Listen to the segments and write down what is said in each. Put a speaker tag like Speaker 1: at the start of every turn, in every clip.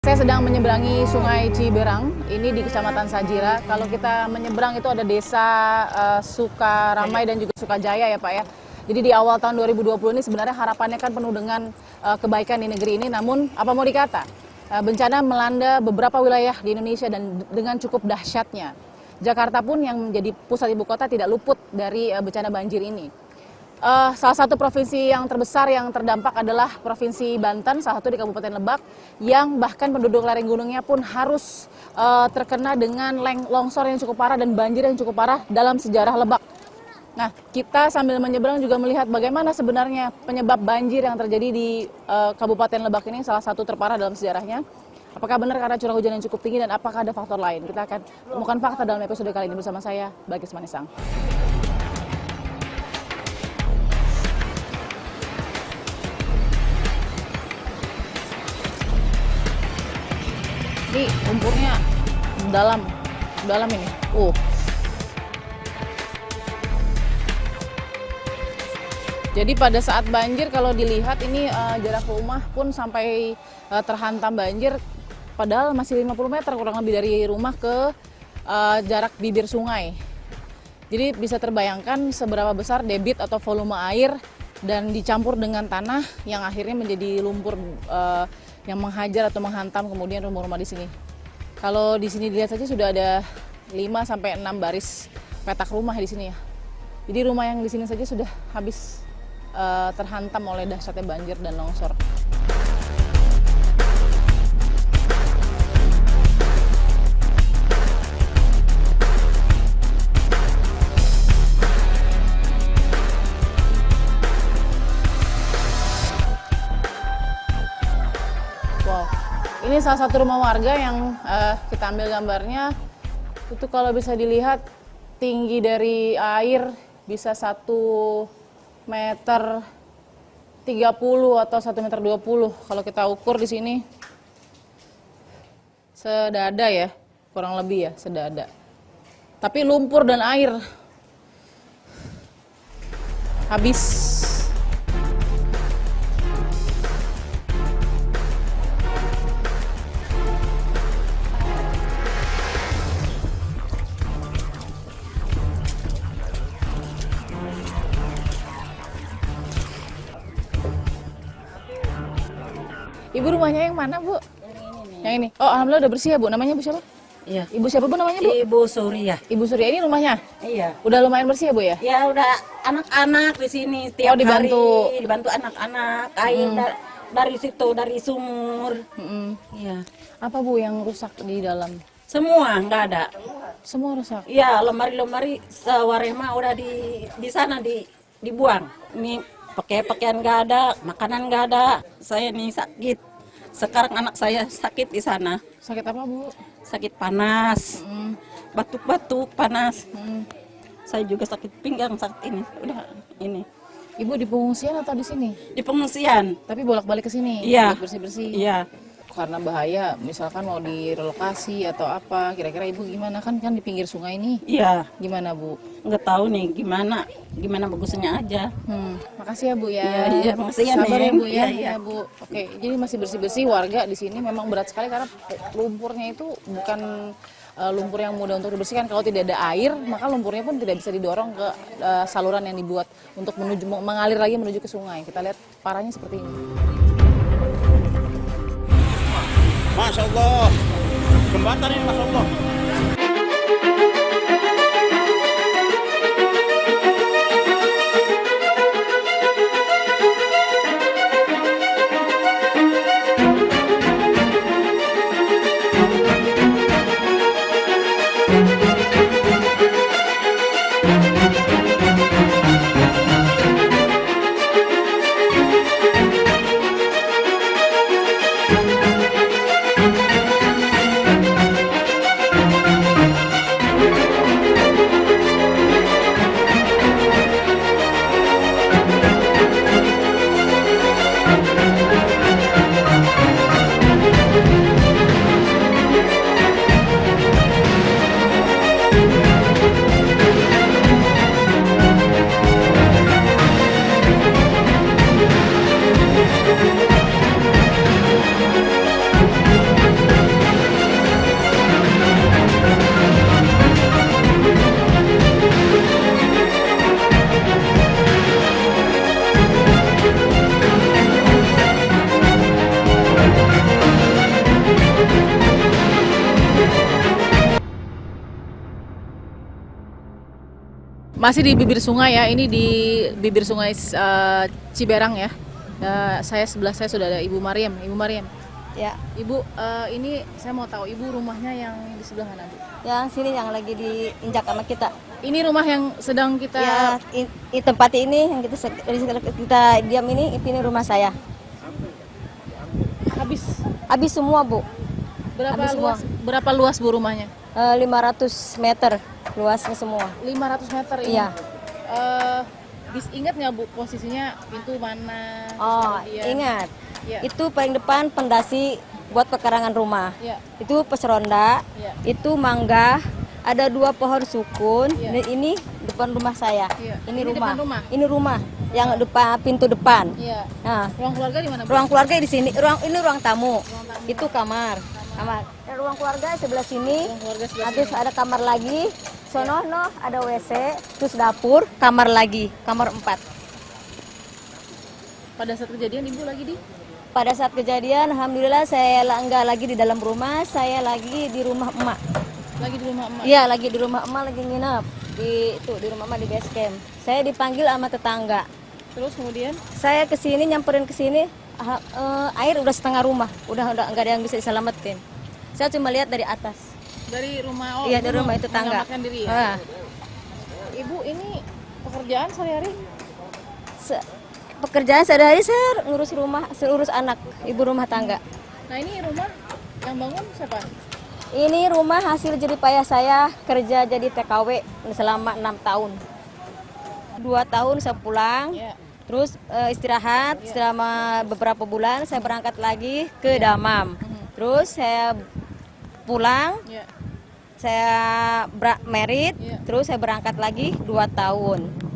Speaker 1: Saya sedang menyeberangi Sungai Ciberang, ini di Kecamatan Sajira. Kalau kita menyeberang itu ada desa Sukaramai dan juga Sukajaya ya Pak ya. Jadi di awal tahun 2020 ini sebenarnya harapannya kan penuh dengan kebaikan di negeri ini. Namun apa mau dikata, bencana melanda beberapa wilayah di Indonesia dan dengan cukup dahsyatnya. Jakarta pun yang menjadi pusat ibu kota tidak luput dari bencana banjir ini. Salah satu provinsi yang terbesar yang terdampak adalah Provinsi Banten, salah satu di Kabupaten Lebak, yang bahkan penduduk lereng gunungnya pun harus terkena dengan longsor yang cukup parah dan banjir yang cukup parah dalam sejarah Lebak. Nah, kita sambil menyeberang juga melihat bagaimana sebenarnya penyebab banjir yang terjadi di Kabupaten Lebak ini, salah satu terparah dalam sejarahnya. Apakah benar karena curah hujan yang cukup tinggi dan apakah ada faktor lain? Kita akan temukan fakta dalam episode kali ini bersama saya, Bagus Manisang. Ini lumpurnya dalam ini. Jadi pada saat banjir kalau dilihat ini jarak rumah pun sampai terhantam banjir, padahal masih 50 meter kurang lebih dari rumah ke jarak bibir sungai. Jadi bisa terbayangkan seberapa besar debit atau volume air dan dicampur dengan tanah yang akhirnya menjadi lumpur yang menghajar atau menghantam kemudian rumah-rumah di sini. Kalau di sini dilihat saja sudah ada 5 sampai 6 baris petak rumah di sini ya. Jadi rumah yang di sini saja sudah habis terhantam oleh dahsyatnya banjir dan longsor. Ini salah satu rumah warga yang kita ambil gambarnya. Itu kalau bisa dilihat tinggi dari air bisa 1 meter 30 atau 1 meter 20. Kalau kita ukur di sini sedada ya, kurang lebih ya sedada. Tapi lumpur dan air habis. Ibu rumahnya yang mana, Bu? Yang ini. Oh, alhamdulillah udah bersih ya, Bu. Namanya Bu siapa?
Speaker 2: Iya.
Speaker 1: Ibu siapa, Bu, namanya, Bu?
Speaker 2: Ibu Surya.
Speaker 1: Ibu Surya, ini rumahnya?
Speaker 2: Iya.
Speaker 1: Udah lumayan bersih ya, Bu ya?
Speaker 2: Ya udah anak-anak di sini tiap
Speaker 1: dibantu.
Speaker 2: hari dibantu anak-anak air dari situ dari sumur. Iya.
Speaker 1: Apa, Bu, yang rusak di dalam?
Speaker 2: Semua nggak ada.
Speaker 1: Semua rusak.
Speaker 2: Iya, lemari-lemari sewarema udah di sana dibuang. Ini pakaian nggak ada, makanan nggak ada. Saya nih sakit. Sekarang anak saya sakit di sana.
Speaker 1: Sakit apa, Bu?
Speaker 2: Sakit panas, batuk-batuk panas. Saya juga sakit pinggang saat ini. Udah ini.
Speaker 1: Ibu di pengungsian atau di sini?
Speaker 2: Di pengungsian.
Speaker 1: Tapi bolak-balik ke sini?
Speaker 2: Iya.
Speaker 1: Buat bersih-bersih?
Speaker 2: Iya.
Speaker 1: Karena bahaya, misalkan mau direlokasi atau apa, kira-kira Ibu gimana? Kan di pinggir sungai ini.
Speaker 2: Iya.
Speaker 1: Gimana, Bu?
Speaker 2: Nggak tahu nih gimana bagusnya aja.
Speaker 1: Makasih ya, Bu ya.
Speaker 2: Iya, makasih ya,
Speaker 1: Sabar ya,
Speaker 2: Neng.
Speaker 1: Bu ya.
Speaker 2: Iya.
Speaker 1: Ya, Bu. Oke, jadi masih bersih-bersih. Warga di sini memang berat sekali karena lumpurnya itu bukan lumpur yang mudah untuk dibersihkan. Kalau tidak ada air, maka lumpurnya pun tidak bisa didorong ke saluran yang dibuat untuk mengalir lagi menuju ke sungai. Kita lihat parahnya seperti ini.
Speaker 3: Masya Allah, jembatan ini Masya Allah.
Speaker 1: Masih di bibir sungai ya, ini di bibir sungai Ciberang ya. Sebelah saya sudah ada Ibu Mariam. Ibu Mariam,
Speaker 4: Ya,
Speaker 1: Ibu, ini saya mau tahu Ibu rumahnya yang di sebelah mana, Bu?
Speaker 4: yang sini yang lagi diinjak sama kita.
Speaker 1: Ini rumah yang sedang kita
Speaker 4: Ya, di tempat ini yang kita diam ini rumah saya. Habis semua, Bu.
Speaker 1: berapa luas Bu rumahnya?
Speaker 4: 500 meter luasnya semua.
Speaker 1: 500 meter ini.
Speaker 4: Iya.
Speaker 1: Ingat nggak Bu posisinya pintu mana?
Speaker 4: Oh,
Speaker 1: Kemudian-
Speaker 4: ingat.
Speaker 1: Iya.
Speaker 4: Itu paling depan pondasi buat pekarangan rumah.
Speaker 1: Iya.
Speaker 4: Itu peseronda,
Speaker 1: Iya.
Speaker 4: itu mangga, ada 2 pohon sukun.
Speaker 1: Iya.
Speaker 4: Dan ini depan rumah saya.
Speaker 1: Iya.
Speaker 4: Ini
Speaker 1: Ini
Speaker 4: rumah.
Speaker 1: depan rumah?
Speaker 4: Ini rumah yang pintu depan.
Speaker 1: Iya.
Speaker 4: Nah,
Speaker 1: Ruang keluarga di mana Bu?
Speaker 4: ruang keluarga di sini. Ini ruang tamu. Itu kamar. Dan ruang keluarga sebelah sini.
Speaker 1: Ruang keluarga sebelah
Speaker 4: Habis ada kamar lagi. Sono ada WC, terus dapur, kamar lagi, kamar 4.
Speaker 1: Pada saat kejadian Ibu lagi di?
Speaker 4: Pada saat kejadian, alhamdulillah saya enggak lagi di dalam rumah, saya lagi di rumah emak.
Speaker 1: Lagi di rumah emak.
Speaker 4: Iya, lagi di rumah emak, lagi nginep di rumah emak di base camp. Saya dipanggil sama tetangga.
Speaker 1: Terus kemudian
Speaker 4: Saya kesini nyamperin ke sini, air udah setengah rumah, udah enggak ada yang bisa diselamatin. Saya cuma lihat dari atas.
Speaker 1: dari rumah
Speaker 4: Iya,
Speaker 1: Ibu
Speaker 4: dari rumah itu tangga.
Speaker 1: menyelamatkan diri ya.
Speaker 4: Ah.
Speaker 1: Ibu ini pekerjaan sehari-hari?
Speaker 4: Pekerjaan sehari-hari saya ngurus anak, ibu rumah tangga.
Speaker 1: Nah, ini rumah yang bangun siapa?
Speaker 4: Ini rumah hasil jerih payah saya kerja jadi TKW selama 6 tahun. 2 tahun saya pulang,
Speaker 1: Ya.
Speaker 4: terus istirahat selama beberapa bulan, saya berangkat lagi ke Damam. Terus saya pulang,
Speaker 1: Ya.
Speaker 4: saya merit,
Speaker 1: Iya.
Speaker 4: terus saya berangkat lagi 2 tahun.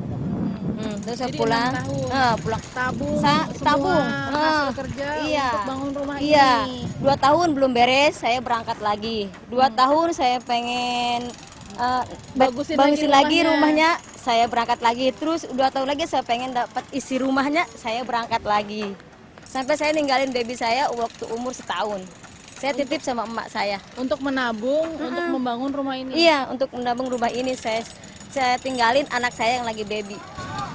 Speaker 4: Terus saya
Speaker 1: Jadi
Speaker 4: pulang,
Speaker 1: 6 tahun.
Speaker 4: pulang.
Speaker 1: Tabung,
Speaker 4: Tabung.
Speaker 1: hasil kerja
Speaker 4: Iya.
Speaker 1: untuk bangun rumah
Speaker 4: Iya,
Speaker 1: ini.
Speaker 4: 2 tahun belum beres, saya berangkat lagi. 2 tahun saya pengen
Speaker 1: Bagusin
Speaker 4: bagusin
Speaker 1: lagi
Speaker 4: lagi
Speaker 1: rumahnya.
Speaker 4: rumahnya, saya berangkat lagi. Terus 2 tahun lagi saya pengen dapat isi rumahnya, saya berangkat lagi. Sampai saya ninggalin baby saya waktu umur 1 tahun. Saya titip sama emak saya.
Speaker 1: Untuk menabung, untuk membangun rumah ini.
Speaker 4: Iya, untuk menabung rumah ini saya tinggalin anak saya yang lagi baby.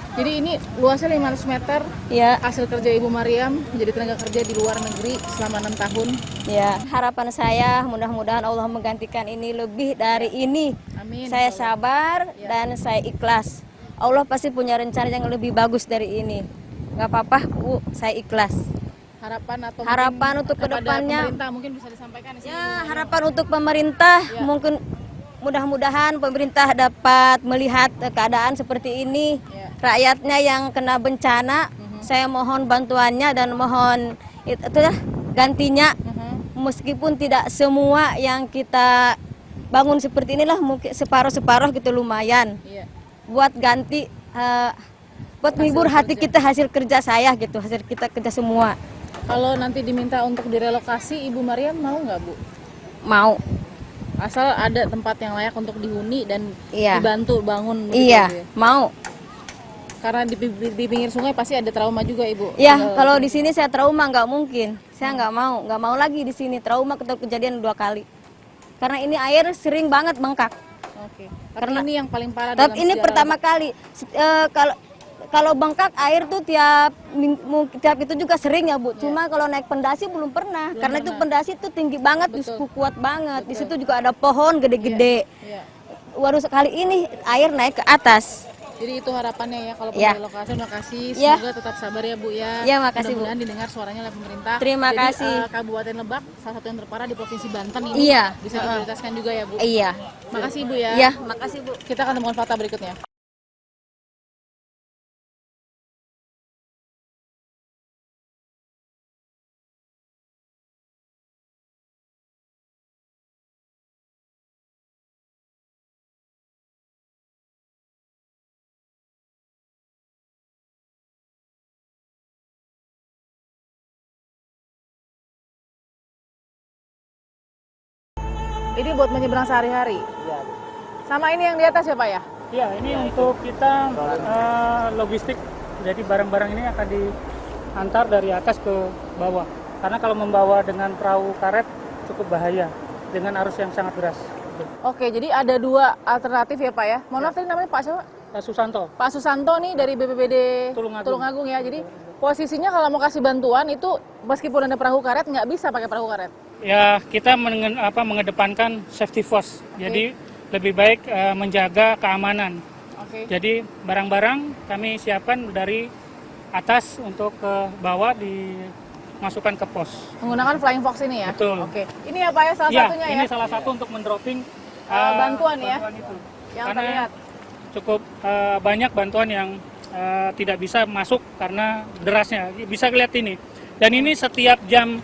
Speaker 1: Jadi ini luasnya 500 meter.
Speaker 4: Iya.
Speaker 1: Hasil kerja Ibu Mariam menjadi tenaga kerja di luar negeri selama 6 tahun.
Speaker 4: Ya, harapan saya mudah-mudahan Allah menggantikan ini lebih dari ini.
Speaker 1: Amin.
Speaker 4: Saya sabar dan saya ikhlas. Allah pasti punya rencana yang lebih bagus dari ini. Nggak apa-apa, Bu, saya ikhlas.
Speaker 1: Harapan atau
Speaker 4: Harapan
Speaker 1: mungkin
Speaker 4: untuk
Speaker 1: kepada
Speaker 4: kedepannya.
Speaker 1: pemerintah mungkin bisa disampaikan di sini.
Speaker 4: Ya, harapan untuk pemerintah
Speaker 1: Ya.
Speaker 4: mungkin mudah-mudahan pemerintah dapat melihat keadaan seperti ini.
Speaker 1: Ya.
Speaker 4: Rakyatnya yang kena bencana, saya mohon bantuannya dan mohon gantinya. Meskipun tidak semua yang kita bangun seperti inilah, mungkin separuh-separuh gitu lumayan.
Speaker 1: Iya.
Speaker 4: Buat ganti, buat menghibur hati kita hasil kerja saya gitu, hasil kita kerja semua.
Speaker 1: Kalau nanti diminta untuk direlokasi, Ibu Mariam mau nggak Bu?
Speaker 4: Mau.
Speaker 1: Asal ada tempat yang layak untuk dihuni dan
Speaker 4: Iya.
Speaker 1: dibantu bangun. begitu,
Speaker 4: Iya,
Speaker 1: Bu, ya?
Speaker 4: mau.
Speaker 1: Karena di pinggir sungai pasti ada trauma juga Ibu.
Speaker 4: Ya, kalau di sini saya trauma nggak mungkin. Saya nggak mau lagi di sini trauma kejadian 2 kali. Karena ini air sering banget bengkak.
Speaker 1: Oke. Tapi
Speaker 4: Karena-
Speaker 1: ini yang paling parah
Speaker 4: Tapi
Speaker 1: dalam
Speaker 4: ini
Speaker 1: sejarah.
Speaker 4: pertama kali. Kalau bengkak air tuh tiap itu juga sering ya, Bu. Cuma kalau naik pendasi belum pernah. Karena itu pendasi tuh tinggi banget, kuat banget. Di situ juga ada pohon gede-gede.
Speaker 1: Iya.
Speaker 4: Waduh, sekali ini air naik ke atas.
Speaker 1: Jadi itu harapannya ya kalau
Speaker 4: Ya.
Speaker 1: relokasi. Terima kasih.
Speaker 4: Ya.
Speaker 1: Semoga tetap sabar ya Bu ya.
Speaker 4: Ya, makasih, Bu.
Speaker 1: Mudah-mudahan didengar suaranya oleh pemerintah.
Speaker 4: Terima
Speaker 1: Jadi,
Speaker 4: kasih.
Speaker 1: Kabupaten Lebak salah satu yang terparah di Provinsi Banten ini.
Speaker 4: Iya.
Speaker 1: Bisa diprioritaskan juga ya Bu.
Speaker 4: Iya.
Speaker 1: Makasih Bu ya.
Speaker 4: Iya, makasih, Bu.
Speaker 1: Kita akan temukan fakta berikutnya. Ini buat menyeberang sehari-hari. Sama ini yang di atas ya Pak ya?
Speaker 5: Ya, ini untuk kita logistik. Jadi barang-barang ini akan diantar dari atas ke bawah. Karena kalau membawa dengan perahu karet cukup bahaya dengan arus yang sangat deras.
Speaker 1: Oke, jadi ada 2 alternatif ya Pak ya. Mohon maaf tadi namanya Pak siapa?
Speaker 5: Susanto.
Speaker 1: Pak Susanto nih dari BPBD
Speaker 5: Tulungagung.
Speaker 1: Tulungagung ya. Jadi posisinya kalau mau kasih bantuan itu meskipun ada perahu karet nggak bisa pakai perahu karet.
Speaker 5: Ya, kita mengedepankan safety first. Jadi lebih baik menjaga keamanan.
Speaker 1: Oke.
Speaker 5: Jadi barang-barang kami siapkan dari atas untuk ke bawah dimasukkan ke pos.
Speaker 1: Menggunakan Flying Fox ini ya.
Speaker 5: Betul.
Speaker 1: Oke. Ini ya Pak ya salah
Speaker 5: Ya,
Speaker 1: satunya
Speaker 5: ini
Speaker 1: ya.
Speaker 5: salah satu untuk mendropping
Speaker 1: Bantuan ya.
Speaker 5: itu.
Speaker 1: Yang
Speaker 5: Karena
Speaker 1: terlihat.
Speaker 5: cukup banyak bantuan yang tidak bisa masuk karena derasnya. Bisa lihat ini. Dan ini setiap jam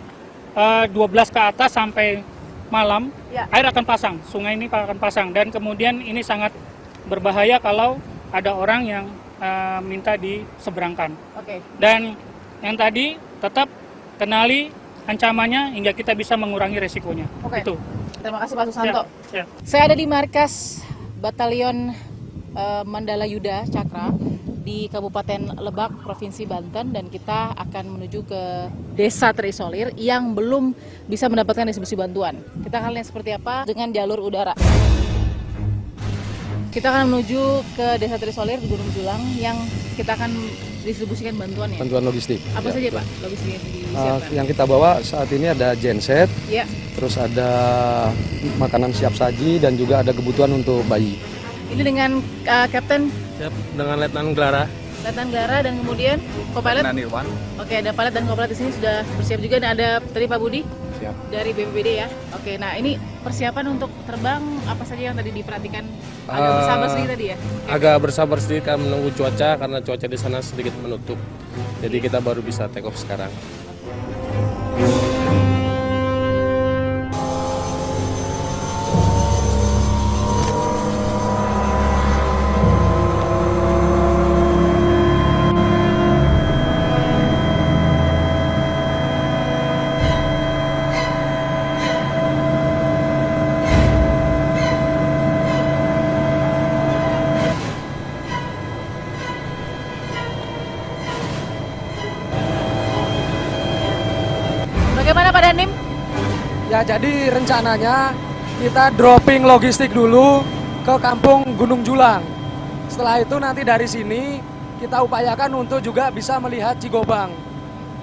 Speaker 5: 12 ke atas sampai malam,
Speaker 1: Ya.
Speaker 5: air akan pasang. Sungai ini akan pasang. Dan kemudian ini sangat berbahaya kalau ada orang yang minta diseberangkan.
Speaker 1: Oke.
Speaker 5: Dan yang tadi tetap kenali ancamannya hingga kita bisa mengurangi resikonya.
Speaker 1: Oke.
Speaker 5: Itu.
Speaker 1: Terima kasih Pak Susanto.
Speaker 5: Siap.
Speaker 1: Saya ada di markas Batalion Mandala Yuda Cakra di Kabupaten Lebak, Provinsi Banten, dan kita akan menuju ke desa terisolir yang belum bisa mendapatkan distribusi bantuan. Kita akan lihat seperti apa dengan jalur udara. Kita akan menuju ke desa terisolir di Gunung Julang yang kita akan distribusikan bantuannya.
Speaker 6: Bantuan logistik.
Speaker 1: Apa saja Pak logistik yang disiapkan?
Speaker 6: Yang kita bawa saat ini ada genset,
Speaker 1: Ya,
Speaker 6: terus ada makanan siap saji dan juga ada kebutuhan untuk bayi.
Speaker 1: ini dengan Kapten
Speaker 7: Siap, dengan Letnan Glara.
Speaker 1: Letnan Glara dan kemudian Kopilot.
Speaker 7: Irwan.
Speaker 1: Oke, ada pilot dan kopilot di sini sudah bersiap juga, dan ada tadi Pak Budi
Speaker 6: Siap.
Speaker 1: dari BPBD ya. Oke, nah ini persiapan untuk terbang apa saja yang tadi diperhatikan? Agak bersabar sedikit tadi ya.
Speaker 7: Agak bersabar sedikit karena menunggu cuaca karena cuaca di sana sedikit menutup. Jadi kita baru bisa take off sekarang.
Speaker 1: Bagaimana Pak Danim?
Speaker 8: Ya, jadi rencananya kita dropping logistik dulu ke kampung Gunung Julang. Setelah itu nanti dari sini kita upayakan untuk juga bisa melihat Cigobang.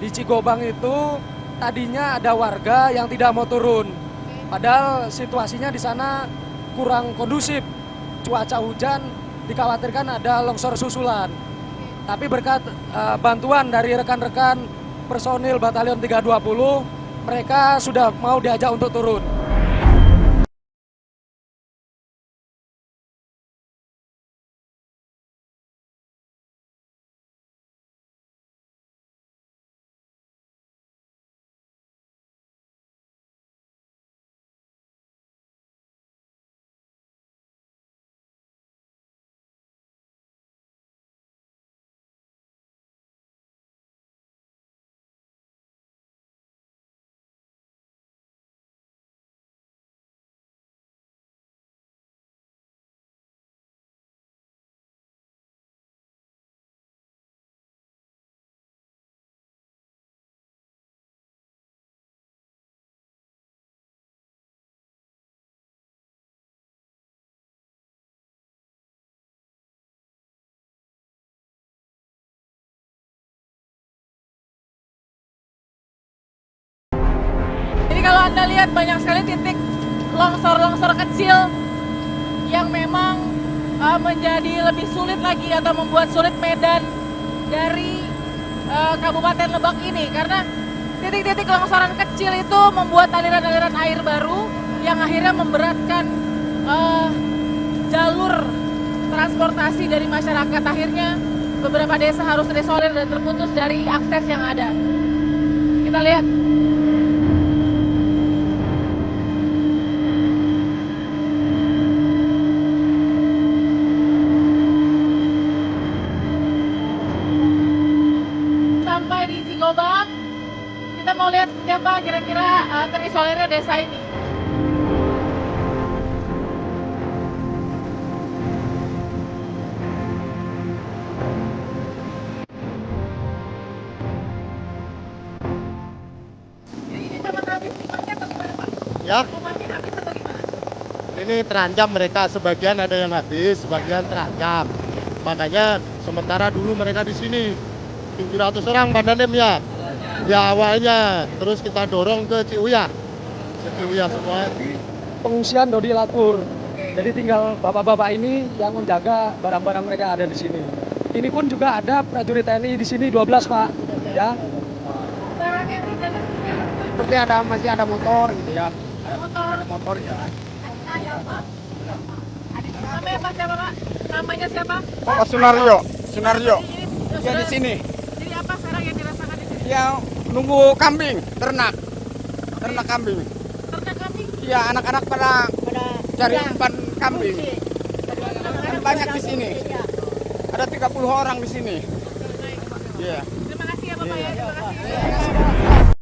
Speaker 8: Di Cigobang itu tadinya ada warga yang tidak mau turun. Padahal situasinya di sana kurang kondusif. Cuaca hujan, dikhawatirkan ada longsor susulan. Tapi berkat bantuan dari rekan-rekan personil Batalion 320, mereka sudah mau diajak untuk turun.
Speaker 1: Jadi kalau Anda lihat banyak sekali titik longsor-longsor kecil yang memang menjadi lebih sulit lagi atau membuat sulit medan dari Kabupaten Lebak ini, karena titik-titik longsoran kecil itu membuat aliran-aliran air baru yang akhirnya memberatkan jalur transportasi dari masyarakat. Akhirnya beberapa desa harus terisolir dan terputus dari akses yang ada. Kita lihat. Sampai di Cigobang, kita mau lihat siapa kira-kira terisolirnya desa ini.
Speaker 9: Ya, ini terancam mereka, sebagian ada yang habis, sebagian terancam. Makanya sementara dulu mereka di sini 700 orang Bandanem ya. Ya awalnya, terus kita dorong ke Ciuya. Ciuya semua.
Speaker 8: Pengungsian Dodi Latur. Jadi tinggal bapak-bapak ini yang menjaga barang-barang mereka ada di sini. Ini pun juga ada prajurit TNI di sini 12 Pak. Ya. Seperti masih ada motor gitu ya. Ada motor ya.
Speaker 1: Namanya Pak siapa Pak? Namanya siapa?
Speaker 3: Pak Sunario. Ya di sini.
Speaker 1: Jadi apa sekarang yang dirasakan di sini?
Speaker 3: Ya nunggu kambing, ternak kambing.
Speaker 1: Ternak kambing?
Speaker 3: Iya, anak-anak pada cari umpan kambing. Kan banyak di sini. Ada 30 orang di sini. Iya.
Speaker 1: Terima kasih ya Bapak ya. Terima kasih.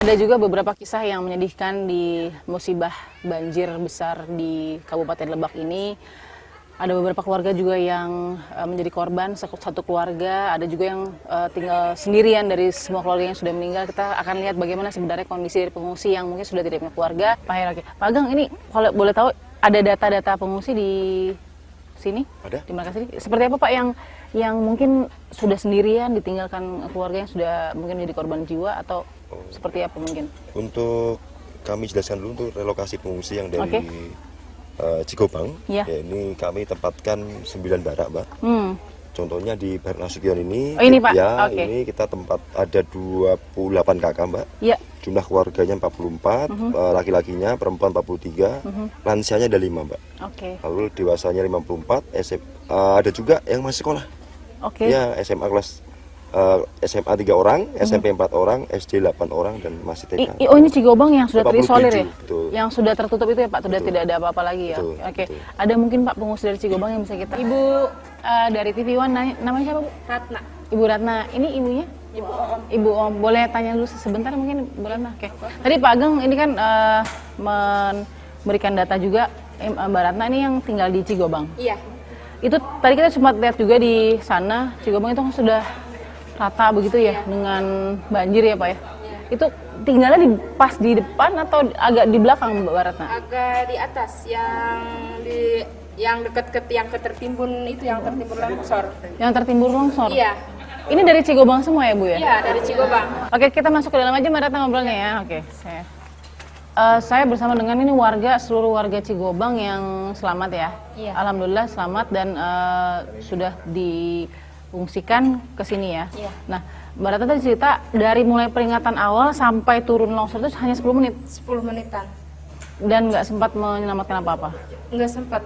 Speaker 1: Ada juga beberapa kisah yang menyedihkan di musibah banjir besar di Kabupaten Lebak ini. Ada beberapa keluarga juga yang menjadi korban, satu keluarga. Ada juga yang tinggal sendirian dari semua keluarga yang sudah meninggal. Kita akan lihat bagaimana sebenarnya kondisi dari pengungsi yang mungkin sudah tidak punya keluarga. Pak Heraki, Pak Ageng, ini kalau boleh tahu ada data-data pengungsi di sini?
Speaker 10: Ada.
Speaker 1: Terima kasih. Seperti apa Pak yang mungkin sudah sendirian ditinggalkan keluarga yang sudah mungkin menjadi korban jiwa atau seperti apa mungkin?
Speaker 10: Untuk kami jelaskan dulu untuk relokasi pengungsi yang dari Cigobang. Ya, ini kami tempatkan 9 barak, Mbak. Contohnya di Barak Nasution ini,
Speaker 1: Pak.
Speaker 10: Ya, ini kita tempat ada 28 kakak, Mbak. Ya. Jumlah keluarganya 44, laki-lakinya perempuan 43, lansianya ada 5, Mbak. Lalu dewasanya 54, ada juga yang masih sekolah. Ya, SMA kelas SMA 3 orang, SMP 4 orang, SD 8 orang, dan masih TK.
Speaker 1: Oh, ini Cigobang yang sudah terisolir ya?
Speaker 10: Betul.
Speaker 1: Yang sudah tertutup itu ya Pak, sudah tidak ada apa-apa lagi ya?
Speaker 10: Betul.
Speaker 1: Betul. Ada mungkin Pak pengungsi dari Cigobang yang bisa kita... Ibu dari TV One, namanya siapa Bu?
Speaker 2: Ratna.
Speaker 1: Ibu Ratna, ini ibunya? Ibu Om. Boleh tanya dulu sebentar mungkin Bu Ratna? Tadi Pak Ageng ini kan memberikan data juga, Mbak Ratna ini yang tinggal di Cigobang.
Speaker 2: Iya.
Speaker 1: Itu tadi kita sempat lihat juga di sana, Cigobang itu kan sudah rata begitu ya dengan banjir ya Pak ya. Itu tinggalnya pas di depan atau agak di belakang Mbak Ratna?
Speaker 2: Agak di atas yang dekat yang ketertimbun itu yang tertimbun longsor.
Speaker 1: Yang tertimbun longsor?
Speaker 2: Iya.
Speaker 1: Ini dari Cigobang semua ya Bu ya?
Speaker 2: Iya, dari Cigobang.
Speaker 1: Oke, kita masuk ke dalam aja Mbak Ratna ngobrolnya ya. Oke, saya bersama dengan ini seluruh warga Cigobang yang selamat ya. Iya. Alhamdulillah selamat dan sudah difungsikan ke sini ya. Iya. Nah, Mbak Ratna tadi cerita dari mulai peringatan awal sampai turun longsor itu hanya 10 menit?
Speaker 2: 10 menitan.
Speaker 1: Dan nggak sempat menyelamatkan apa-apa?
Speaker 2: Nggak sempat.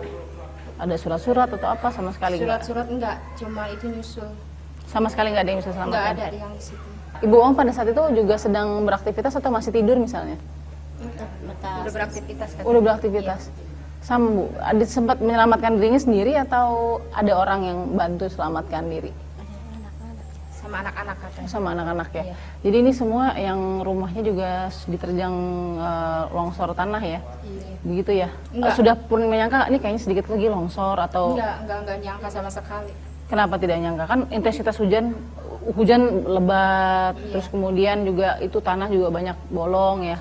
Speaker 1: Ada surat-surat atau apa sama sekali?
Speaker 2: Surat-surat enggak, cuma itu nyusul.
Speaker 1: Sama sekali nggak ada yang bisa selamatkan?
Speaker 2: Nggak ada yang di situ.
Speaker 1: Ibu Om pada saat itu juga sedang beraktivitas atau masih tidur misalnya?
Speaker 2: Udah beraktivitas kan?
Speaker 1: Udah beraktivitas. Iya. Sama Bu, ada sempat menyelamatkan dirinya sendiri atau ada orang yang bantu selamatkan diri?
Speaker 2: Sama anak-anak katanya.
Speaker 1: Sama anak-anak ya.
Speaker 2: Iya.
Speaker 1: Jadi ini semua yang rumahnya juga diterjang longsor tanah ya? Iya. Begitu ya? Sudah pun menyangka ini kayaknya sedikit lagi longsor atau?
Speaker 2: Enggak nyangka sama sekali.
Speaker 1: Kenapa tidak nyangka? Kan intensitas hujan lebat, terus kemudian juga itu tanah juga banyak bolong ya?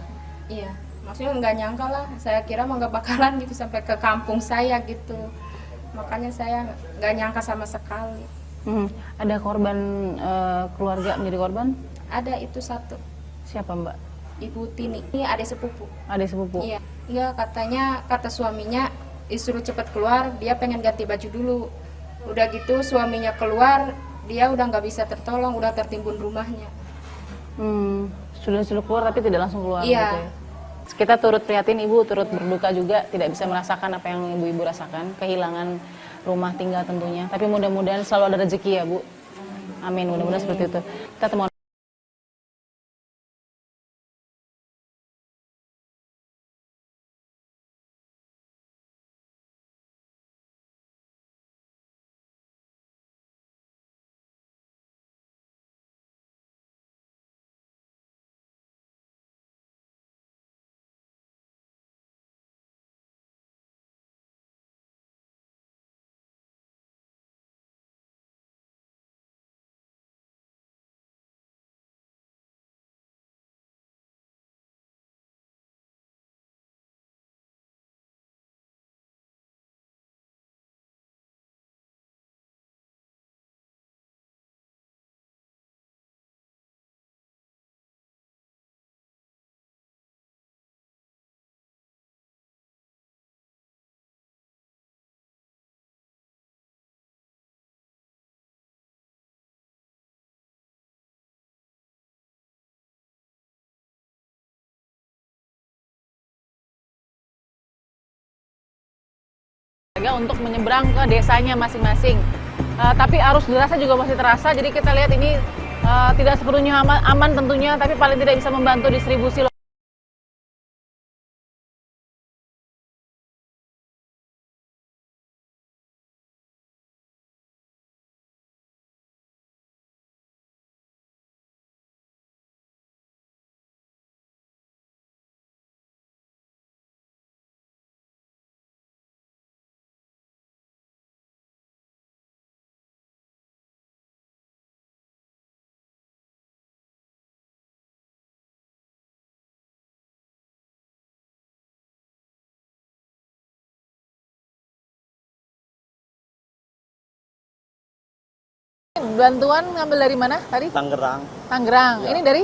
Speaker 2: Iya, maksudnya nggak nyangka lah. Saya kira mah nggak bakalan gitu sampai ke kampung saya gitu. Makanya saya nggak nyangka sama sekali.
Speaker 1: Ada korban keluarga menjadi korban?
Speaker 2: Ada itu satu.
Speaker 1: Siapa Mbak?
Speaker 2: Ibu Tini. Ini adik sepupu.
Speaker 1: Adik sepupu?
Speaker 2: Iya. Iya, kata suaminya disuruh cepat keluar, dia pengen ganti baju dulu. Udah gitu suaminya keluar, dia udah nggak bisa tertolong, udah tertimbun rumahnya.
Speaker 1: Sudah keluar tapi tidak langsung keluar.
Speaker 11: Iya.
Speaker 1: Gitu ya. Kita turut prihatin, Ibu turut berduka juga, tidak bisa merasakan apa yang Ibu-ibu rasakan, kehilangan rumah tinggal tentunya. Tapi mudah-mudahan selalu ada rezeki ya, Bu. Amin, mudah-mudahan seperti itu. Kita temuan. Untuk menyeberang ke desanya masing-masing. Tapi arus derasnya juga masih terasa, jadi kita lihat ini tidak sepenuhnya aman tentunya, tapi paling tidak bisa membantu distribusi. Bantuan ngambil dari mana tadi?
Speaker 12: Tangerang.
Speaker 1: Tangerang.
Speaker 12: Ya.
Speaker 1: Ini dari?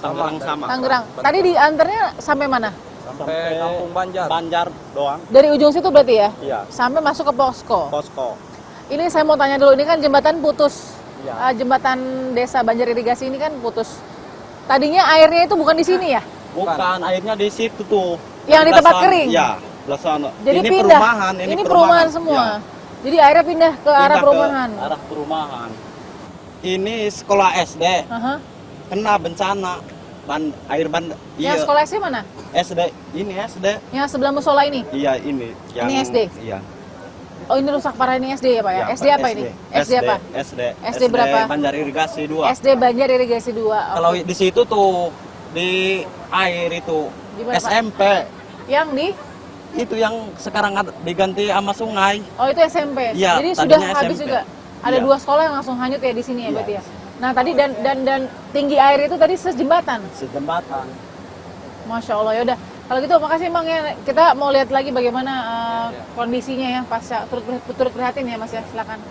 Speaker 12: Tangerang sama.
Speaker 1: Tangerang. Tadi diantarnya sampai mana?
Speaker 12: Sampai Kampung Banjar. Banjar doang.
Speaker 1: Dari ujung situ berarti ya?
Speaker 12: Iya.
Speaker 1: Sampai masuk ke posko.
Speaker 12: Posko.
Speaker 1: Ini saya mau tanya dulu, ini kan jembatan putus.
Speaker 12: Iya.
Speaker 1: Jembatan desa Banjar Irigasi ini kan putus. Tadinya airnya itu bukan di sini ya?
Speaker 12: Bukan, airnya di situ tuh.
Speaker 1: Yang di tempat kering?
Speaker 12: Iya, belah sana.
Speaker 1: Jadi
Speaker 12: ini
Speaker 1: pindah.
Speaker 12: perumahan,
Speaker 1: Ini perumahan semua.
Speaker 12: Ya.
Speaker 1: Jadi airnya pindah ke arah perumahan.
Speaker 12: Ke arah perumahan. Ini sekolah SD. Kena bencana.
Speaker 1: Yang sekolah SD mana?
Speaker 12: SD. Ini SD.
Speaker 1: Yang sebelah musola ini?
Speaker 12: Iya, ini.
Speaker 1: Ini SD?
Speaker 12: Iya.
Speaker 1: Oh, ini rusak parah, ini SD ya Pak ya? SD apa ini? SD apa?
Speaker 12: SD
Speaker 1: berapa?
Speaker 12: Banjar Irigasi 2.
Speaker 1: SD Banjar Irigasi 2. Okay.
Speaker 12: Kalau di situ tuh, di air itu,
Speaker 1: Dimana,
Speaker 12: SMP.
Speaker 1: Pak? Yang di?
Speaker 12: Itu yang sekarang diganti sama sungai.
Speaker 1: Oh, itu SMP?
Speaker 12: Iya,
Speaker 1: jadi sudah
Speaker 12: tadinya
Speaker 1: habis
Speaker 12: SMP.
Speaker 1: juga? Ada 2 sekolah yang langsung hanyut ya di sini ya berarti ya? Nah tadi dan tinggi air itu tadi sejembatan?
Speaker 12: Sejembatan.
Speaker 1: Masya Allah, ya udah. Kalau gitu makasih Bang ya. Kita mau lihat lagi bagaimana kondisinya ya pasca turut prihatin ya Mas ya. Silakan.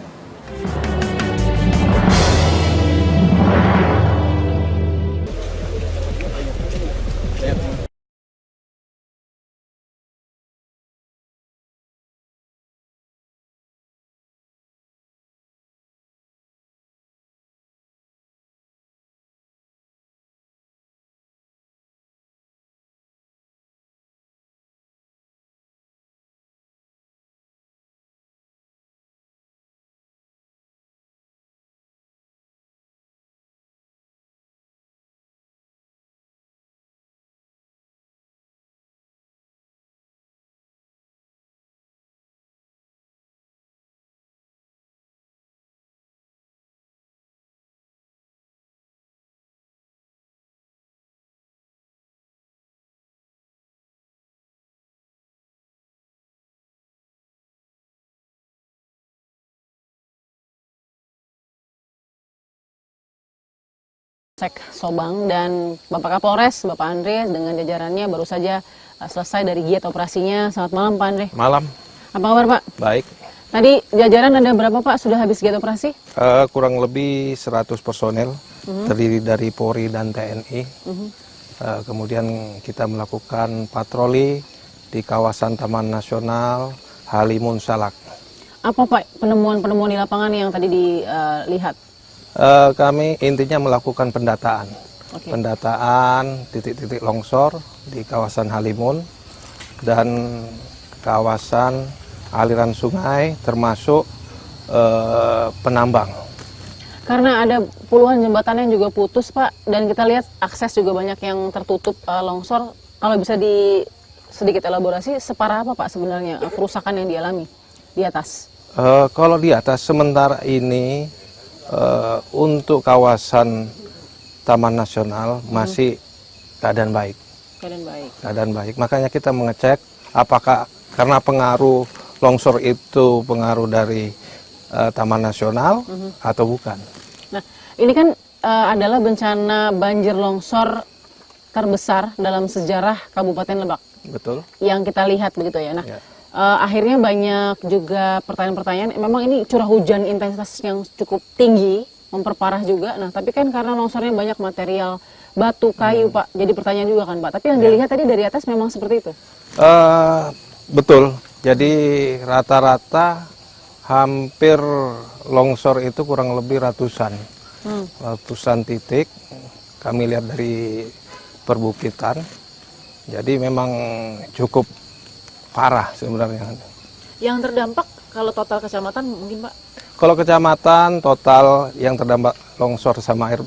Speaker 1: Sobang dan Bapak Kapolres, Bapak Andreas dengan jajarannya baru saja selesai dari giat operasinya. Selamat malam Pak Andre.
Speaker 7: Malam.
Speaker 1: Apa kabar Pak?
Speaker 7: Baik.
Speaker 1: Tadi jajaran ada berapa Pak sudah habis giat operasi?
Speaker 7: Kurang lebih 100 personel terdiri dari Polri dan TNI. Kemudian kita melakukan patroli di kawasan Taman Nasional Halimun Salak.
Speaker 1: Apa Pak penemuan-penemuan di lapangan yang tadi dilihat?
Speaker 7: Kami intinya melakukan pendataan. pendataan titik-titik longsor di kawasan Halimun dan kawasan aliran sungai termasuk penambang.
Speaker 1: Karena ada puluhan jembatan yang juga putus, Pak, dan kita lihat akses juga banyak yang tertutup longsor. Kalau bisa sedikit elaborasi, separah apa Pak sebenarnya kerusakan yang dialami di atas?
Speaker 7: Kalau di atas sementara ini untuk kawasan Taman Nasional masih keadaan baik. Keadaan baik. Makanya kita mengecek apakah karena pengaruh longsor itu pengaruh dari Taman Nasional atau bukan.
Speaker 1: Nah, ini kan adalah bencana banjir longsor terbesar dalam sejarah Kabupaten Lebak.
Speaker 7: Betul.
Speaker 1: Yang kita lihat begitu ya. Nah, akhirnya banyak juga pertanyaan-pertanyaan. Memang ini curah hujan intensitas yang cukup tinggi, memperparah juga. Nah, tapi kan karena longsornya banyak material batu, kayu, Pak. Jadi pertanyaan juga kan, Pak. Tapi yang dilihat tadi dari atas memang seperti itu.
Speaker 7: Betul. Jadi rata-rata hampir longsor itu kurang lebih ratusan titik. Kami lihat dari perbukitan. Jadi memang cukup parah sebenarnya.
Speaker 1: Yang terdampak kalau total kecamatan mungkin Pak?
Speaker 7: Kalau kecamatan total yang terdampak longsor sama air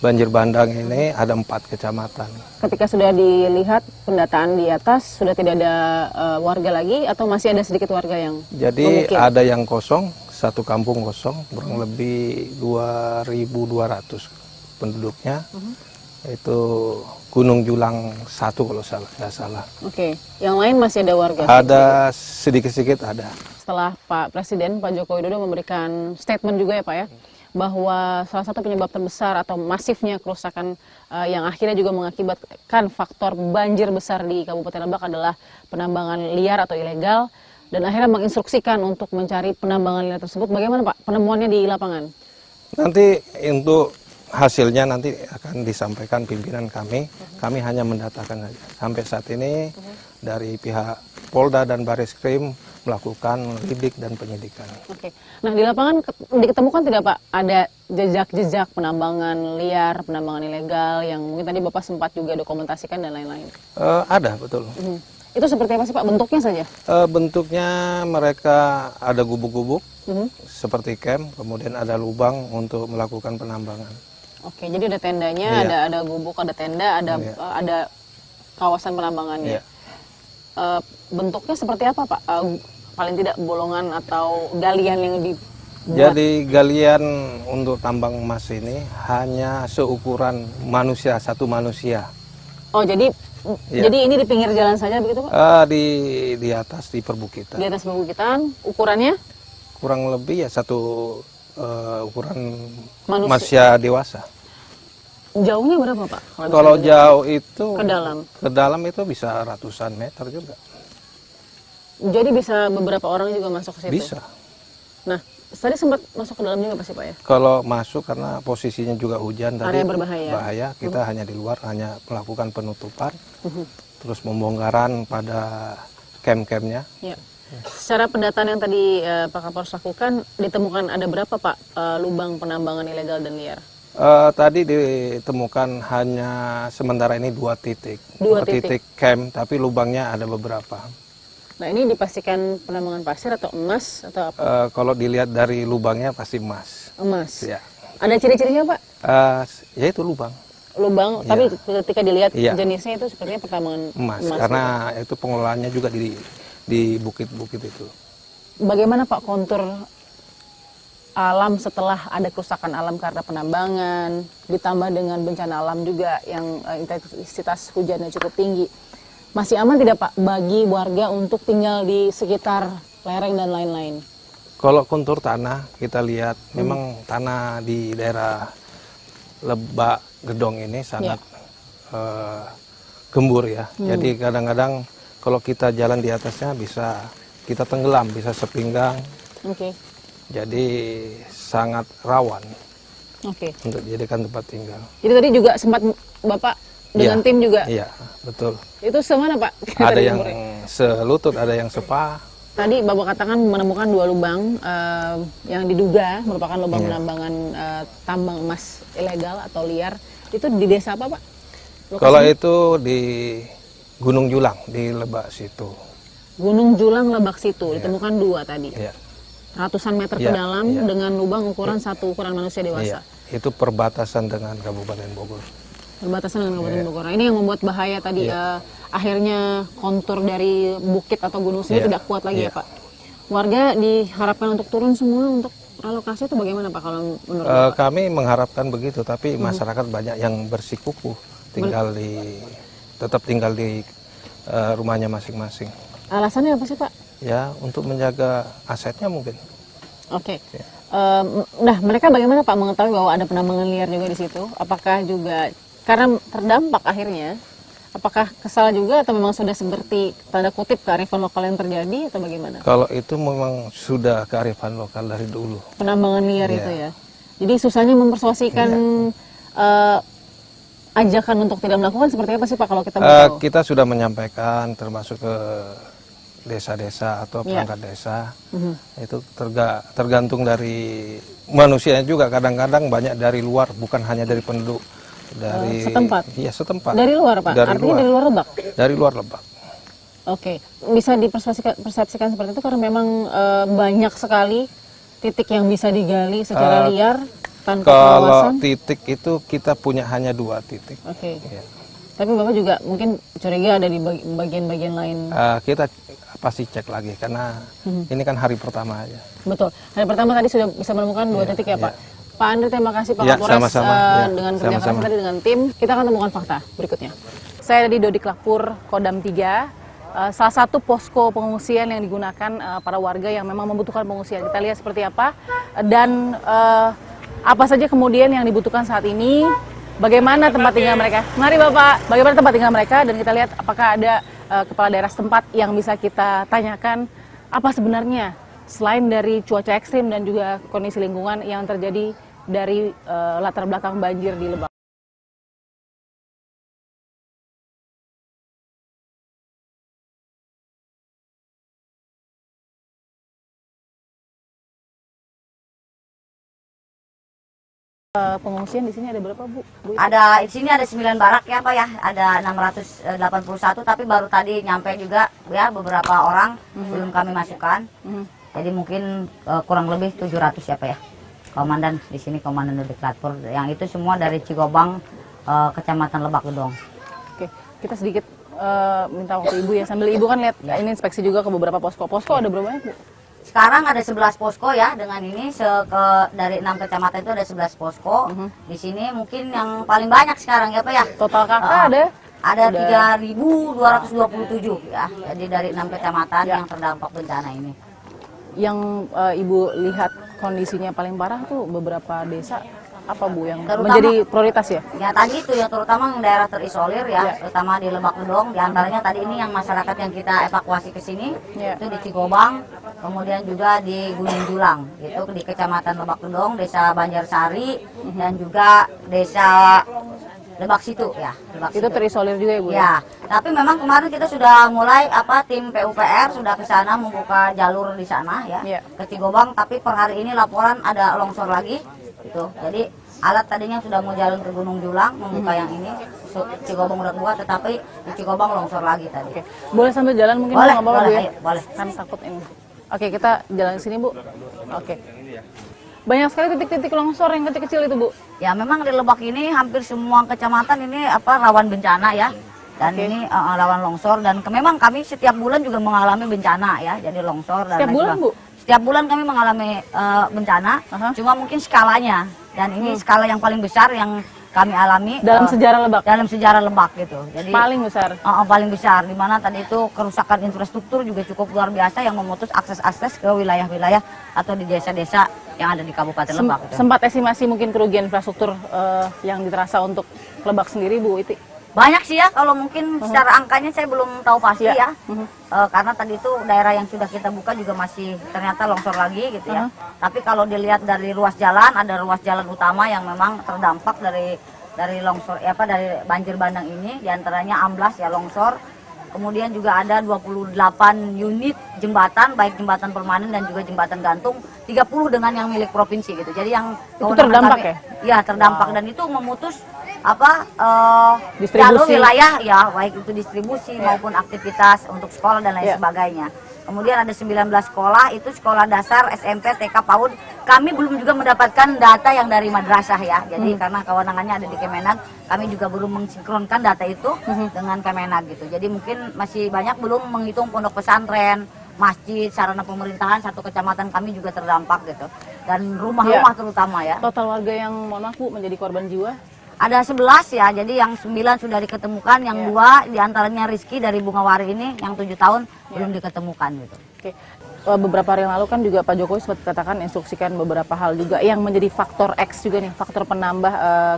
Speaker 7: banjir bandang ini ada 4 kecamatan.
Speaker 1: Ketika sudah dilihat pendataan di atas sudah tidak ada warga lagi atau masih ada sedikit warga yang
Speaker 7: jadi
Speaker 1: mungkin?
Speaker 7: Ada yang kosong, satu kampung kosong, kurang lebih 2.200 penduduknya. Itu Gunung Julang 1 kalau nggak salah.
Speaker 1: Oke, yang lain masih ada warga?
Speaker 7: Ada sedikit-sedikit ada.
Speaker 1: Setelah Pak Presiden, Pak Joko Widodo memberikan statement juga ya Pak ya, bahwa salah satu penyebab terbesar atau masifnya kerusakan yang akhirnya juga mengakibatkan faktor banjir besar di Kabupaten Lebak adalah penambangan liar atau ilegal, dan akhirnya menginstruksikan untuk mencari penambangan liar tersebut. Bagaimana Pak penemuannya di lapangan?
Speaker 7: Nanti untuk hasilnya nanti akan disampaikan pimpinan kami. Kami hanya mendatakan saja. Sampai saat ini dari pihak Polda dan Bareskrim melakukan lidik dan penyidikan.
Speaker 1: Oke. Nah di lapangan diketemukan tidak Pak ada jejak-jejak penambangan liar, penambangan ilegal yang mungkin tadi Bapak sempat juga dokumentasikan dan lain-lain?
Speaker 7: Ada, betul.
Speaker 1: Itu seperti apa sih Pak? Bentuknya saja?
Speaker 7: Bentuknya mereka ada gubuk-gubuk seperti camp, kemudian ada lubang untuk melakukan penambangan.
Speaker 1: Oke, jadi ada tendanya, ada gubuk, ada tenda, ada kawasan penambangannya. Bentuknya seperti apa Pak? Paling tidak bolongan atau galian yang dibuat?
Speaker 7: Jadi galian untuk tambang emas ini hanya seukuran manusia, satu manusia.
Speaker 1: Oh, jadi ini di pinggir jalan saja begitu Pak?
Speaker 7: Di atas, di perbukitan.
Speaker 1: Di atas perbukitan, ukurannya?
Speaker 7: Kurang lebih ya satu ukuran manusia dewasa.
Speaker 1: Jauhnya berapa Pak?
Speaker 7: Kalau jauh itu
Speaker 1: ke dalam
Speaker 7: itu bisa ratusan meter juga.
Speaker 1: Jadi bisa beberapa orang juga masuk ke situ?
Speaker 7: Bisa.
Speaker 1: Nah, tadi sempat masuk ke dalam juga pasti Pak ya?
Speaker 7: Kalau masuk karena posisinya juga hujan tadi
Speaker 1: berbahaya.
Speaker 7: Kita hanya di luar, hanya melakukan penutupan, terus pembongkaran pada camp-campnya.
Speaker 1: Ya. Secara pendataan yang tadi Pak Kapolres lakukan, ditemukan ada berapa Pak lubang penambangan ilegal dan liar?
Speaker 7: Tadi ditemukan hanya sementara ini 2 titik. 2 titik camp, tapi lubangnya ada beberapa.
Speaker 1: Nah ini dipastikan penambangan pasir atau emas atau apa?
Speaker 7: Kalau dilihat dari lubangnya pasti emas.
Speaker 1: Emas?
Speaker 7: Ya.
Speaker 1: Ada ciri-cirinya Pak?
Speaker 7: Ya itu lubang.
Speaker 1: Lubang, tapi ketika dilihat jenisnya itu sepertinya pertambangan
Speaker 7: emas. Karena itu pengelolaannya juga di bukit-bukit itu.
Speaker 1: Bagaimana Pak kontur alam setelah ada kerusakan alam karena penambangan, ditambah dengan bencana alam juga yang intensitas hujannya cukup tinggi. Masih aman tidak Pak bagi warga untuk tinggal di sekitar lereng dan lain-lain?
Speaker 7: Kalau kontur tanah kita lihat memang tanah di daerah Lebak Gedong ini sangat gembur ya. Jadi kadang-kadang kalau kita jalan di atasnya bisa kita tenggelam, bisa sepinggang. Jadi sangat rawan untuk dijadikan tempat tinggal.
Speaker 1: Jadi tadi juga sempat Bapak dengan tim juga?
Speaker 7: Iya, betul.
Speaker 1: Itu semana Pak?
Speaker 7: Ada yang selutut, ada yang sepa.
Speaker 1: Tadi Bapak katakan menemukan 2 lubang yang diduga merupakan lubang penambangan tambang emas ilegal atau liar. Itu di desa apa, Pak?
Speaker 7: Kalau itu di Gunung Julang, di Lebak situ.
Speaker 1: Gunung Julang, Lebak situ, ditemukan 2 tadi.
Speaker 7: Iya.
Speaker 1: Ratusan meter ke dalam dengan lubang ukuran satu ukuran manusia dewasa.
Speaker 7: Iya. Itu perbatasan dengan Kabupaten Bogor.
Speaker 1: Perbatasan dengan Kabupaten Bogor. Nah, ini yang membuat bahaya tadi akhirnya kontur dari bukit atau gunung sendiri tidak kuat lagi ya, Pak. Warga diharapkan untuk turun semua untuk relokasi itu bagaimana, Pak, kalau menurut Bapak?
Speaker 7: Kami mengharapkan begitu, tapi masyarakat banyak yang bersikukuh tetap tinggal di rumahnya masing-masing.
Speaker 1: Alasannya apa sih, Pak?
Speaker 7: Ya, untuk menjaga asetnya mungkin.
Speaker 1: Oke. Nah, mereka bagaimana, Pak, mengetahui bahwa ada penambangan liar juga di situ? Apakah juga karena terdampak akhirnya? Apakah kesal juga atau memang sudah seperti tanda kutip kearifan lokal yang terjadi atau bagaimana?
Speaker 7: Kalau itu memang sudah kearifan lokal dari dulu.
Speaker 1: Penambangan liar itu ya. Jadi susahnya mempersuasikan ajakan untuk tidak melakukan seperti apa sih, Pak, kalau kita mau tahu?
Speaker 7: Kita sudah menyampaikan termasuk ke desa-desa atau perangkat desa. Itu tergantung dari manusianya juga. Kadang-kadang banyak dari luar, bukan hanya dari penduduk. Dari
Speaker 1: setempat?
Speaker 7: Iya, setempat.
Speaker 1: Dari luar, Pak? Artinya dari luar Lebak?
Speaker 7: Dari luar Lebak.
Speaker 1: Oke. Bisa dipersepsikan seperti itu karena memang banyak sekali titik yang bisa digali secara liar tanpa pengawasan?
Speaker 7: Kalau titik itu kita punya hanya 2 titik.
Speaker 1: Oke. Tapi Bapak juga mungkin curiga ada di bagian-bagian lain?
Speaker 7: Kita pasti cek lagi karena ini kan hari pertama aja.
Speaker 1: Betul. Hari pertama tadi sudah bisa menemukan 2 titik ya, Pak? Pak Andri, terima kasih Pak Kapolres
Speaker 7: sama-sama.
Speaker 1: dengan kerja keras tadi dengan tim. Kita akan temukan fakta berikutnya. Saya ada di Dodiklapur Kodam 3, salah satu posko pengungsian yang digunakan para warga yang memang membutuhkan pengungsian. Kita lihat seperti apa dan apa saja kemudian yang dibutuhkan saat ini, bagaimana tempat tinggal mereka. Mari Bapak, bagaimana tempat tinggal mereka dan kita lihat apakah ada kepala daerah setempat yang bisa kita tanyakan apa sebenarnya selain dari cuaca ekstrim dan juga kondisi lingkungan yang terjadi dari latar belakang banjir di Lebak. Pengungsian di sini ada berapa, Bu?
Speaker 11: Ada di sini ada 9 barak ya, Pak ya. Ada 681 tapi baru tadi nyampe juga ya beberapa orang belum kami masukkan. Jadi mungkin kurang lebih 700 ya, Pak ya. Komandan di sini, Komandan Dodiklapur. Yang itu semua dari Cigobang, Kecamatan Lebak Gedong.
Speaker 1: Oke, kita sedikit minta waktu Ibu ya. Sambil Ibu kan lihat ini inspeksi juga ke beberapa posko. Posko ada berapa banyak, Bu?
Speaker 11: Sekarang ada 11 posko ya, dengan ini dari 6 kecamatan itu ada 11 posko. Di sini mungkin yang paling banyak sekarang ya, Pak ya.
Speaker 1: Total kakak
Speaker 11: ada 3.227 ya. Jadi dari 6 kecamatan yang terdampak bencana ini.
Speaker 1: Yang Ibu lihat kondisinya paling parah tuh beberapa desa apa, Bu, yang menjadi prioritas ya?
Speaker 11: Ya tadi itu yang terutama yang daerah terisolir ya, terutama di Lebak Gedong. Di antaranya tadi ini yang masyarakat yang kita evakuasi ke sini itu di Cigobang, kemudian juga di Gunung Julang, itu di Kecamatan Lebak Gedong, Desa Banjarsari dan juga Desa Lebak Situ ya.
Speaker 1: Itu terisolir juga ya, Bu?
Speaker 11: Ya, tapi memang kemarin kita sudah mulai tim PUPR sudah ke sana membuka jalur di sana ya, ke Cigobang, tapi per hari ini laporan ada longsor lagi gitu. Jadi alat tadinya sudah mau jalan ke Gunung Julang membuka yang ini, Cigobang udah buat, tetapi di Cigobang longsor lagi tadi.
Speaker 1: Oke. Boleh sambil jalan mungkin?
Speaker 11: Boleh,
Speaker 1: Bu ya?
Speaker 11: ayo, boleh.
Speaker 1: Kan takut ini. Oke, kita jalan ke sini, Bu. Oke. Banyak sekali titik-titik longsor yang kecil-kecil itu, Bu.
Speaker 11: Ya, memang di Lebak ini hampir semua kecamatan ini rawan bencana ya. Dan ini rawan longsor dan memang kami setiap bulan juga mengalami bencana ya. Jadi longsor dan
Speaker 1: setiap bulan, Bu?
Speaker 11: Setiap bulan kami mengalami bencana, cuma mungkin skalanya. Dan ini skala yang paling besar yang kami alami
Speaker 1: dalam sejarah Lebak.
Speaker 11: Dalam sejarah Lebak gitu. Jadi
Speaker 1: paling besar.
Speaker 11: Paling besar. Di mana tadi itu kerusakan infrastruktur juga cukup luar biasa yang memutus akses-akses ke wilayah-wilayah atau di desa-desa yang ada di Kabupaten Lebak. Gitu.
Speaker 1: Sempat estimasi mungkin kerugian infrastruktur yang diterasa untuk Lebak sendiri, Bu Iti?
Speaker 11: Banyak sih ya, kalau mungkin secara angkanya saya belum tahu pasti ya. Karena tadi itu daerah yang sudah kita buka juga masih ternyata longsor lagi gitu ya. Tapi kalau dilihat dari ruas jalan, ada ruas jalan utama yang memang terdampak dari longsor dari banjir bandang ini, diantaranya amblas ya longsor. Kemudian juga ada 28 unit jembatan, baik jembatan permanen dan juga jembatan gantung, 30 dengan yang milik provinsi gitu. Jadi yang
Speaker 1: itu terdampak ya?
Speaker 11: Iya, terdampak dan itu memutus jalur wilayah ya, baik itu distribusi maupun aktivitas untuk sekolah dan lain sebagainya. Kemudian ada 19 sekolah, itu sekolah dasar, SMP, TK, PAUD. Kami belum juga mendapatkan data yang dari madrasah ya. Jadi karena kewenangannya ada di Kemenag, kami juga belum mensinkronkan data itu dengan Kemenag gitu. Jadi mungkin masih banyak belum menghitung pondok pesantren, masjid, sarana pemerintahan, satu kecamatan kami juga terdampak gitu. Dan rumah-rumah terutama ya.
Speaker 1: Total warga yang mohon maaf Bu menjadi korban jiwa?
Speaker 11: Ada 11 ya, jadi yang 9 sudah diketemukan, yang 2 diantaranya Rizky dari Bungawari ini, yang 7 tahun belum diketemukan gitu.
Speaker 1: Oke. Beberapa hari yang lalu kan juga Pak Jokowi sempat katakan instruksikan beberapa hal juga yang menjadi faktor X juga nih, faktor penambah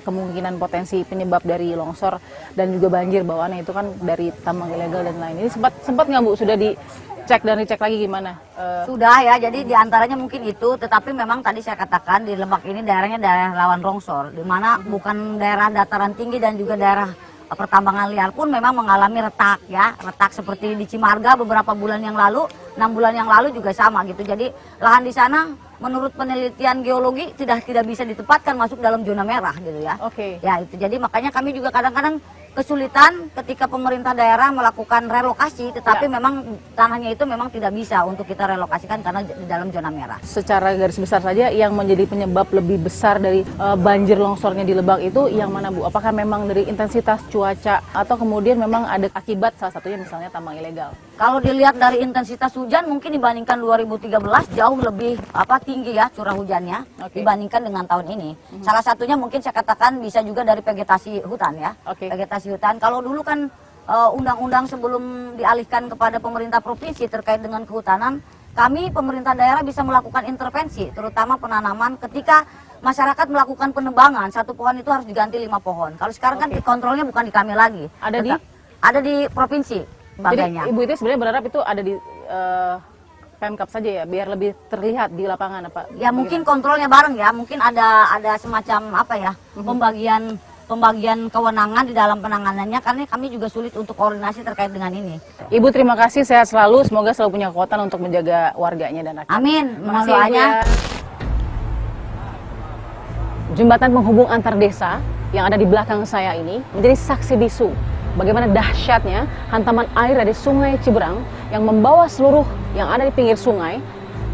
Speaker 1: kemungkinan potensi penyebab dari longsor dan juga banjir bawaannya itu kan dari tambang ilegal dan lain. Ini sempat nggak Bu, sudah dicek dan dicek lagi gimana?
Speaker 11: Sudah ya, jadi diantaranya mungkin itu, tetapi memang tadi saya katakan di Lebak ini daerahnya daerah rawan longsor, di mana bukan daerah dataran tinggi dan juga daerah pertambangan liar pun memang mengalami retak ya, retak seperti di Cimarga beberapa bulan yang lalu, 6 bulan yang lalu juga sama gitu. Jadi lahan di sana menurut penelitian geologi tidak bisa ditempatkan masuk dalam zona merah gitu ya.
Speaker 1: Oke.
Speaker 11: Ya itu, jadi makanya kami juga kadang-kadang kesulitan ketika pemerintah daerah melakukan relokasi, tetapi memang tanahnya itu memang tidak bisa untuk kita relokasikan karena di dalam zona merah.
Speaker 1: Secara garis besar saja yang menjadi penyebab lebih besar dari banjir longsornya di Lebak itu yang mana Bu? Apakah memang dari intensitas cuaca atau kemudian memang ada akibat salah satunya misalnya tambang ilegal?
Speaker 11: Kalau dilihat dari intensitas hujan mungkin dibandingkan 2013 jauh lebih tinggi ya curah hujannya dibandingkan dengan tahun ini. Salah satunya mungkin saya katakan bisa juga dari vegetasi hutan ya. Vegetasi hutan. Kalau dulu kan undang-undang sebelum dialihkan kepada pemerintah provinsi terkait dengan kehutanan, kami pemerintah daerah bisa melakukan intervensi, terutama penanaman ketika masyarakat melakukan penebangan, satu pohon itu harus diganti 5 pohon. Kalau sekarang kan kontrolnya bukan di kami lagi. Ada di provinsi. Bagainya.
Speaker 1: Jadi Ibu itu sebenarnya berharap itu ada di Pemkab saja ya, biar lebih terlihat di lapangan apa?
Speaker 11: Ya mungkin kontrolnya bareng ya, mungkin ada semacam apa ya, pembagian kewenangan di dalam penanganannya, karena kami juga sulit untuk koordinasi terkait dengan ini.
Speaker 1: Ibu terima kasih, sehat selalu, semoga selalu punya kekuatan untuk menjaga warganya dan rakyat.
Speaker 11: Amin,
Speaker 1: mohon doanya. Jembatan penghubung antar desa yang ada di belakang saya ini menjadi saksi bisu bagaimana dahsyatnya hantaman air dari Sungai Ciberang yang membawa seluruh yang ada di pinggir sungai,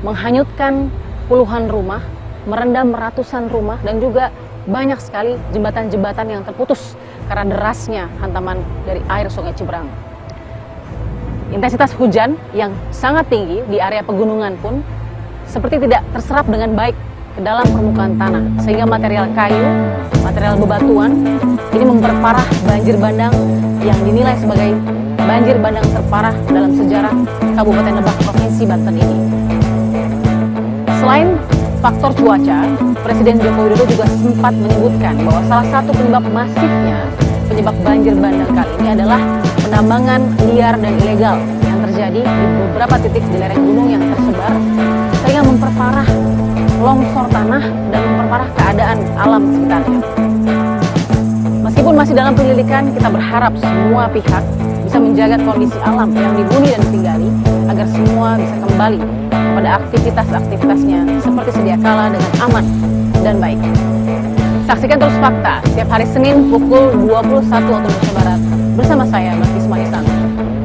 Speaker 1: menghanyutkan puluhan rumah, merendam ratusan rumah, dan juga banyak sekali jembatan-jembatan yang terputus karena derasnya hantaman dari air Sungai Ciberang. Intensitas hujan yang sangat tinggi di area pegunungan pun seperti tidak terserap dengan baik ke dalam permukaan tanah, sehingga material kayu, material bebatuan ini memperparah banjir bandang yang dinilai sebagai banjir bandang terparah dalam sejarah Kabupaten Lebak, Provinsi Banten ini. Selain faktor cuaca, Presiden Joko Widodo juga sempat menyebutkan bahwa salah satu penyebab masifnya penyebab banjir bandang kali ini adalah penambangan liar dan ilegal yang terjadi di beberapa titik di lereng gunung yang tersebar, sehingga memperparah longsor tanah dan memperparah keadaan alam sekitarnya. Meskipun masih dalam penyelidikan, kita berharap semua pihak bisa menjaga kondisi alam yang dihuni dan ditinggali agar semua bisa kembali pada aktivitas-aktivitasnya seperti sedia kala dengan aman dan baik. Saksikan terus Fakta setiap hari Senin pukul 21 waktu Indonesia Barat bersama saya,